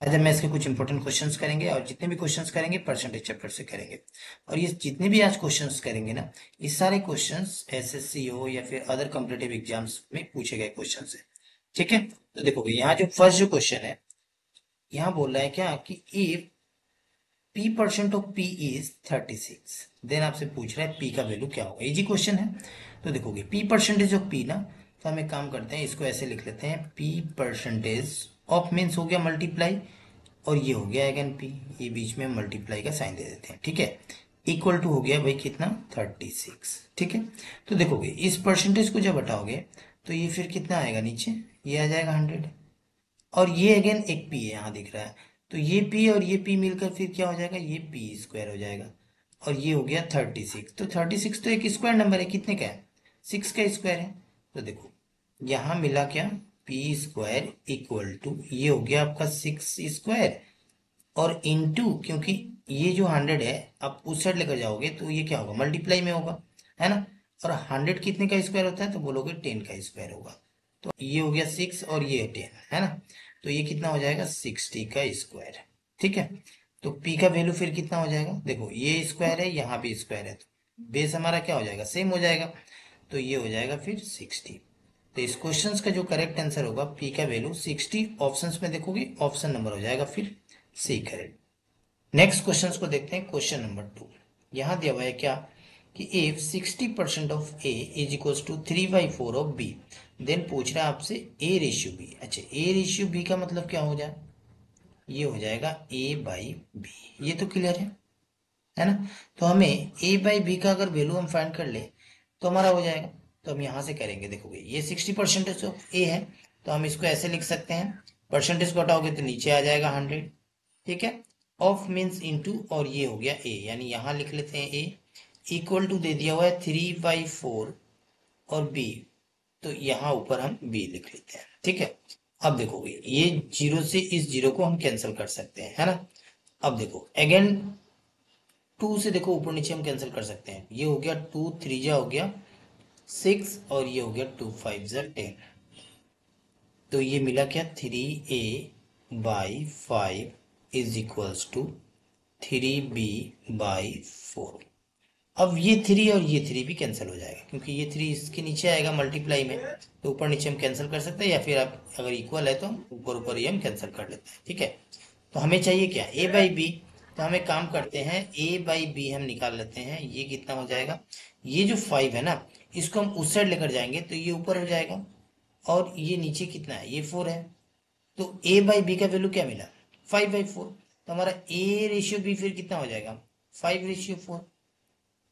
आज हम इसके कुछ इंपॉर्टेंट क्वेश्चंस करेंगे और जितने भी क्वेश्चंस करेंगे परसेंटेज चैप्टर से करेंगे। और ये जितने भी आज क्वेश्चंस करेंगे ना, ये सारे क्वेश्चंस एसएससी हो या फिर अदर कॉम्पिटिटिव एग्जाम्स में पूछे गए क्वेश्चंस है। ठीक है, तो देखोगे यहाँ जो फर्स्ट जो क्वेश्चन है, यहाँ बोल रहा है क्या कि if p% of p is 36, then आपसे पूछ रहा है p का वैल्यू क्या होगा। इजी क्वेश्चन है। तो देखोगे p% ऑफ p ना, तो हम एक काम करते हैं, इसको ऐसे लिख लेते हैं, p% ऑफ मीन्स हो गया मल्टीप्लाई, और ये हो गया अगेन p, ये बीच में मल्टीप्लाई का साइन दे देते हैं। ठीक है, इक्वल टू हो गया भाई कितना 36। ठीक है, तो देखोगे इस परसेंटेज को जब हटाओगे तो ये फिर कितना आएगा, नीचे ये आ जाएगा 100, और ये अगेन एक p है यहाँ दिख रहा है, तो ये p और ये p मिलकर फिर क्या हो जाएगा, ये p स्क्वायर हो जाएगा, और ये हो गया 36। तो 36 तो एक स्क्वायर नंबर है, कितने का है, 6 का स्क्वायर है। तो देखो यहाँ मिला क्या, p स्क्वायर इक्वल टू ये हो गया आपका 6 स्क्वायर, और इनटू, क्योंकि ये जो 100 है आप उस साइड लेकर जाओगे तो ये क्या होगा, मल्टीप्लाई में होगा, है ना। और 100 कितने का स्क्वायर होता है, तो बोलोगे 10 का स्क्वायर होगा। तो ये हो गया 6 और ये 10, है ना। तो ये कितना हो जाएगा, 60 का स्क्वायर। ठीक है, तो p का वैल्यू फिर कितना हो जाएगा, देखो ये स्क्वायर है, यहाँ भी स्क्वायर है, तो बेस हमारा क्या हो जाएगा, सेम हो जाएगा। तो ये हो जाएगा फिर 60। तो इस क्वेश्चन का जो करेक्ट आंसर होगा, p का वैल्यू 60, ऑप्शंस में देखोगे ऑप्शन नंबर हो जाएगा फिर सी करेक्ट। नेक्स्ट क्वेश्चन को देखते हैं, क्वेश्चन नंबर 2। यहाँ दिया हुआ है क्या कि if 60% of A is equal to 3/4 of B, then पूछ रहा है आपसे ए रेशियो बी। अच्छा, ए रेशियो बी का मतलब क्या हो जाए, ये हो जाएगा ए बाई बी, ये तो क्लियर है ना। तो हमें ए बाई बी का अगर वैल्यू हम फाइंड कर ले तो हमारा हो जाएगा। तो हम यहाँ से करेंगे, देखोगे ये 60% ऑफ ए है, तो हम इसको ऐसे लिख सकते हैं, परसेंटेज को हटाओगे तो नीचे आ जाएगा 100। ठीक है, ऑफ मीन्स इनटू, और ये हो गया ए, यानी यहाँ लिख लेते हैं ए, इक्वल टू दे दिया हुआ है 3/4 और बी, तो यहाँ ऊपर हम बी लिख लेते हैं। ठीक है, अब देखोगे ये जीरो से इस जीरो को हम कैंसिल कर सकते हैं, है ना। अब देखो अगेन 2 से देखो ऊपर नीचे हम कैंसिल कर सकते हैं, ये हो गया 2 3 जा हो गया 6, और ये हो गया 2 5 जा 10। तो ये मिला क्या, 3a/5 is equals to 3b/4। अब ये 3 और ये 3 भी कैंसिल हो जाएगा, क्योंकि ये 3 इसके नीचे आएगा मल्टीप्लाई में, तो ऊपर नीचे हम कैंसिल कर सकते हैं, या फिर आप अगर इक्वल है तो हम ऊपर ऊपर ही हम कैंसिल कर लेते हैं। ठीक है, तो हमें चाहिए क्या, a बाई बी। तो हम एक काम करते हैं, a बाई बी हम निकाल लेते हैं, ये कितना हो जाएगा, ये जो 5 है ना, इसको हम उस साइड लेकर जाएंगे तो ये ऊपर हो जाएगा, और ये नीचे कितना है, ये 4 है। तो a बाई बी का वैल्यू क्या मिला, 5/4। तो हमारा a रेशियो बी फिर कितना हो जाएगा, 5/4।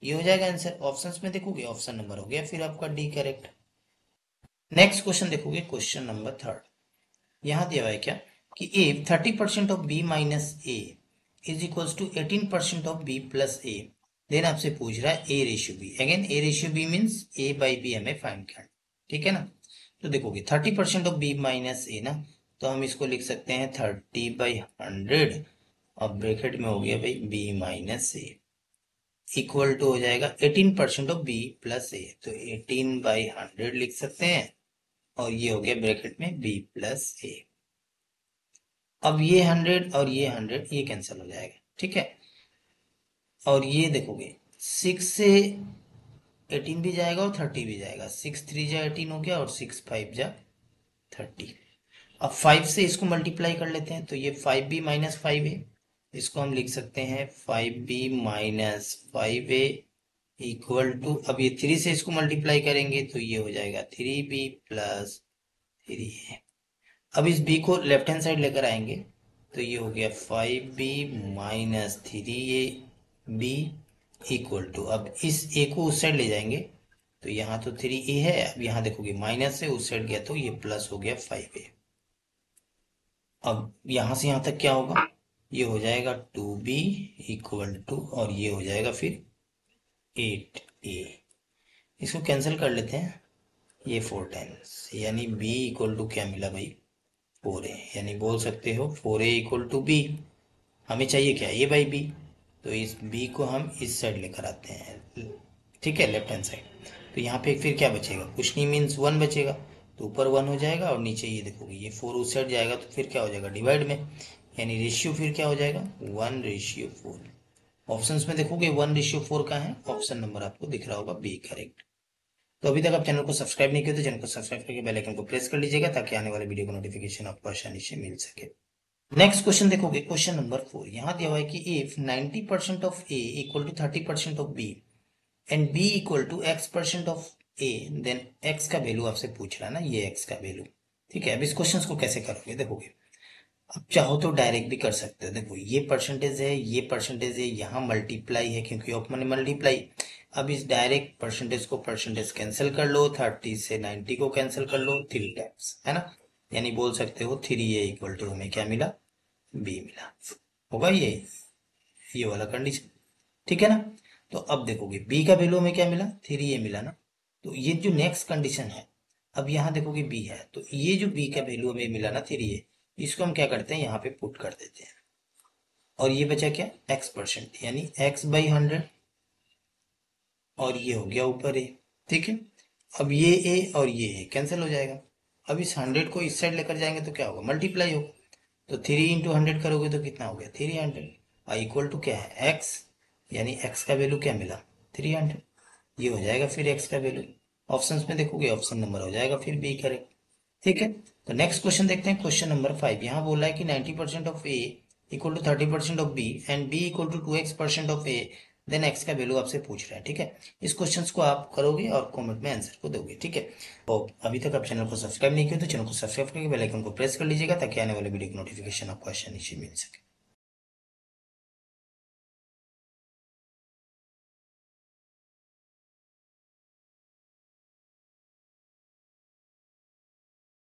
ये हो जाएगा आंसर। ऑप्शंस में देखोगे ऑप्शन नंबर हो गया फिर आपका डी करेक्ट। नेक्स्ट क्वेश्चन देखोगे, क्वेश्चन नंबर 3। यहाँ दिया हुआ है क्या कि if 30% of B minus A is equals to 18% of B plus A, then आपसे पूछ रहा है A ratio B. Again A ratio B means A by B हमें फाइंड करना। ठीक है ना, तो देखोगे 30% ऑफ बी माइनस ए ना, तो हम इसको लिख सकते हैं 30/100, और ब्रैकेट में हो गया भाई B minus A, equal to हो जाएगा 18% ऑफ बी प्लस ए, तो 18/100 लिख सकते हैं, और ये हो गया ब्रैकेट में बी प्लस ए। अब ये 100 और ये 100 ये कैंसिल हो जाएगा। ठीक है, और ये देखोगे 6 से 18 भी जाएगा और 30 भी जाएगा, 6 3 जा 18 हो गया, और 6 5 जा 30। अब 5 से इसको मल्टीप्लाई कर लेते हैं, तो ये 5b-5 है, इसको हम लिख सकते हैं 5b-5a इक्वल टू, अब ये 3 से इसको मल्टीप्लाई करेंगे तो ये हो जाएगा 3b प्लस 3a। अब इस b को लेफ्ट हैंड साइड लेकर आएंगे तो ये हो गया 5b-3ab इक्वल टू, अब इस a को उस साइड ले जाएंगे तो यहाँ तो 3a है, अब यहाँ देखोगे माइनस से उस साइड गया तो ये प्लस हो गया 5a। अब यहां से यहां तक क्या होगा, ये हो जाएगा 2b इक्वल टू, और ये हो जाएगा फिर 8a। इसको कैंसिल कर लेते हैं, ये 4 टाइम्स, यानी b इक्वल टू क्या मिला भाई, 4a, यानी बोल सकते हो 4a इक्वल टू b। हमें चाहिए क्या, a बाई बी, तो इस b को हम इस साइड लेकर आते हैं। ठीक है, लेफ्ट हैंड साइड, तो यहाँ पे फिर क्या बचेगा, कुछ नहीं मीन्स 1 बचेगा, तो ऊपर 1 हो जाएगा, और नीचे ये देखोगे ये 4 उस साइड जाएगा तो फिर क्या हो जाएगा डिवाइड में, यानी रेशियो फिर क्या हो जाएगा 1:4। ऑप्शंस में देखोगे 1:4 का है, ऑप्शन नंबर आपको दिख रहा होगा बी करेक्ट। तो अभी तक आप चैनल को सब्सक्राइब नहीं किया तो चैनल को सब्सक्राइब करके बेल आइकन को प्रेस कर लीजिएगा ताकि आने वाले वीडियो का नोटिफिकेशन आपको आसानी से मिल सके। नेक्स्ट क्वेश्चन देखोगे क्वेश्चन नंबर 4। यहाँ दिया हुआ है कि if 90% of A equal to 30% of B and B equal to x% of A, then x का वैल्यू आपसे पूछ रहा है ना, ये x का वैल्यू। ठीक है, अब इस क्वेश्चन को कैसे करोगे देखोगे। अब चाहो तो डायरेक्ट भी कर सकते हो। देखो ये परसेंटेज है, ये परसेंटेज है, यहाँ मल्टीप्लाई है क्योंकि ऑप्शन मल्टीप्लाई। अब इस डायरेक्ट परसेंटेज को परसेंटेज कैंसिल कर लो, 30 से 90 को कैंसिल कर लो 3 टाइम्स, है ना। यानी बोल सकते हो 3a इक्वल टू हमें क्या मिला, b मिला। होगा ये वाला कंडीशन, ठीक है ना। तो अब देखोगे b का वैल्यू हमें क्या मिला, 3a मिला ना। तो ये जो नेक्स्ट कंडीशन है, अब यहाँ देखोगे b है, तो ये जो b का वैल्यू हमें मिला ना 3a, इसको हम क्या करते हैं यहाँ पे पुट कर देते हैं। और ये बचा क्या x%, यानी x/100, और ये हो गया ऊपर a। ठीक है, अब ये a और ये a कैंसिल हो जाएगा। अब इस 100 को इस साइड लेकर जाएंगे तो क्या होगा, मल्टीप्लाई होगा। तो 3 × 100 करोगे तो कितना हो गया 300। आई इक्वल टू क्या है x, यानी x का वैल्यू क्या मिला 300। ये हो जाएगा फिर x का वैल्यू। ऑप्शंस में देखोगे ऑप्शन नंबर हो जाएगा फिर बी करेक्ट। ठीक है, तो नेक्स्ट क्वेश्चन देखते हैं क्वेश्चन नंबर 5। यहाँ बोला है कि 90% of A equal to 30% of B and B equal to 2x% of A, then x का वैल्यू आपसे पूछ रहा है। ठीक है, इस क्वेश्चन को आप करोगे और कमेंट में आंसर को दोगे। ठीक है, और अभी तक आप चैनल को सब्सक्राइब नहीं किया तो चैनल को सब्सक्राइब करके बेल आइकन को प्रेस कर लीजिएगा ताकि आने वाले वीडियो की नोटिफिकेशन आपको आसानी से मिल सके।